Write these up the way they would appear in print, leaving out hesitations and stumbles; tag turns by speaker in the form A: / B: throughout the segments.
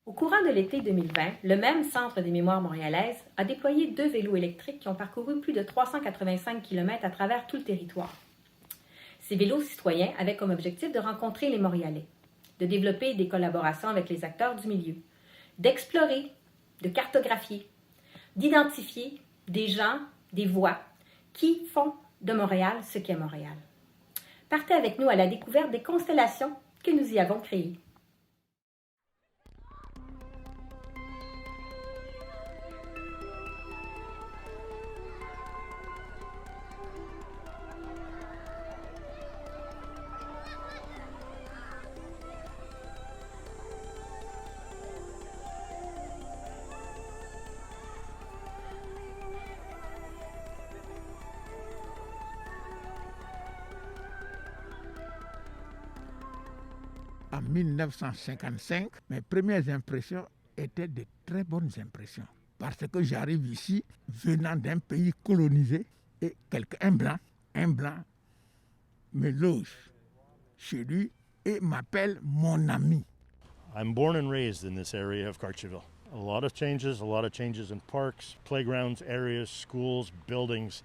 A: Au courant de l'été 2020, le même Centre des mémoires montréalaises a déployé 2 vélos électriques qui ont parcouru plus de 385 km à travers tout le territoire. Ces vélos citoyens avaient comme objectif de rencontrer les Montréalais, de développer des collaborations avec les acteurs du milieu, d'explorer, de cartographier, d'identifier des gens, des voix qui font de Montréal ce qu'est Montréal. Partez avec nous à la découverte des constellations que nous y avons créées.
B: En 1955, mes premières impressions étaient de très bonnes impressions. Parce que j'arrive ici venant d'un pays colonisé et un blanc me loge chez lui et m'appelle mon ami.
C: I'm born and raised in this area of Cartierville. A lot of changes in parks, playgrounds, areas, schools, buildings.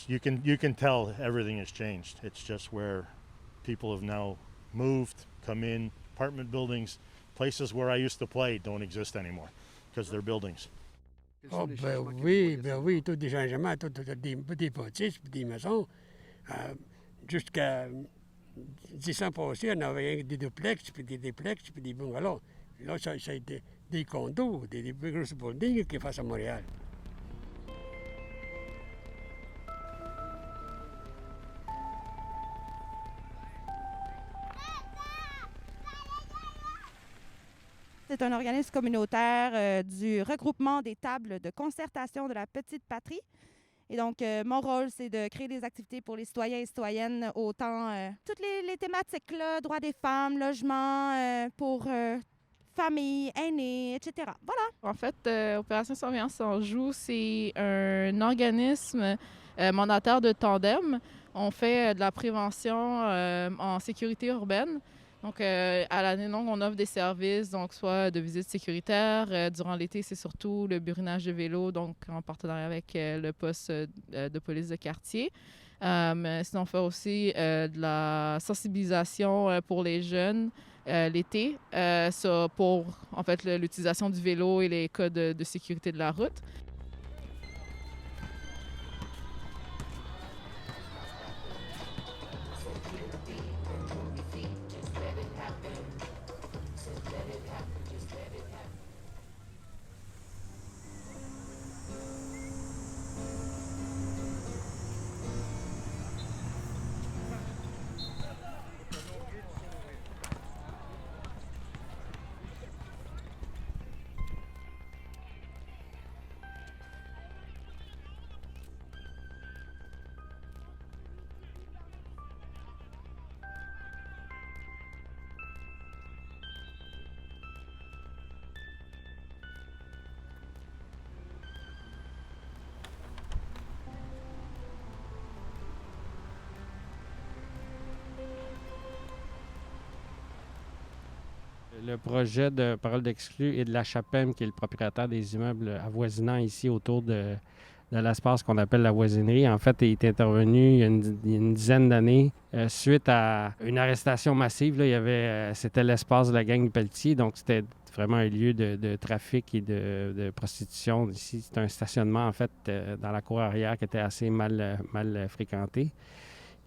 C: You can tell everything has changed. It's just where people have now moved, come in, apartment buildings, places where I used to play don't exist anymore because they're buildings.
D: Oh, oui, tous des changements, des bâtisses, des maisons. Jusqu'à 10 ans passés, on avait des duplex, puis des déplex, puis des bungalows. Là, ça a été des condos, des grosses buildings qui fassent à Montréal.
E: C'est un organisme communautaire du regroupement des tables de concertation de la petite patrie. Et donc, mon rôle, c'est de créer des activités pour les citoyens et citoyennes, autant toutes les thématiques-là, droits des femmes, logement, pour famille, aînés, etc. Voilà.
F: En fait, Opération Surveillance sans joug, c'est un organisme mandataire de Tandem. On fait de la prévention en sécurité urbaine. Donc, à l'année longue, on offre des services, donc soit de visites sécuritaires. Durant l'été, c'est surtout le burinage de vélo, donc en partenariat avec le poste de police de quartier. Sinon, on fait aussi de la sensibilisation pour les jeunes l'été, ça pour en fait l'utilisation du vélo et les codes de sécurité de la route.
G: Le projet de Parole d'Exclus et de la Chapem, qui est le propriétaire des immeubles avoisinants ici autour de l'espace qu'on appelle la voisinerie, en fait, il est intervenu il y a une dizaine d'années suite à une arrestation massive. Là, c'était l'espace de la gang Pelletier, donc c'était vraiment un lieu de trafic et de prostitution. Ici, c'est un stationnement, en fait, dans la cour arrière qui était assez mal fréquenté.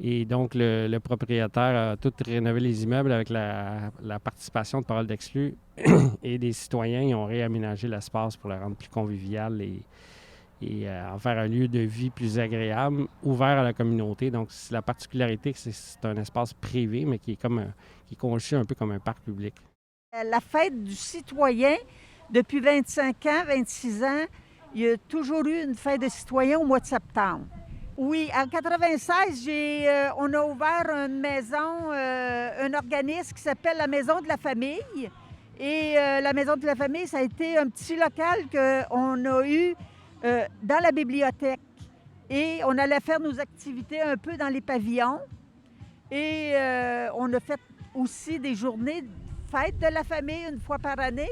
G: Et donc, le propriétaire a tout rénové les immeubles avec la participation de Parole d'Exclus et des citoyens. Ils ont réaménagé l'espace pour le rendre plus convivial et en faire un lieu de vie plus agréable, ouvert à la communauté. Donc, la particularité, c'est un espace privé, mais qui est conçu un peu comme un parc public.
H: La fête du citoyen, depuis 25 ans, 26 ans, il y a toujours eu une fête des citoyens au mois de septembre. Oui, en 96, on a ouvert une maison, un organisme qui s'appelle la Maison de la Famille. Et la Maison de la Famille, ça a été un petit local qu'on a eu dans la bibliothèque. Et on allait faire nos activités un peu dans les pavillons. Et on a fait aussi des journées de fête de la famille une fois par année.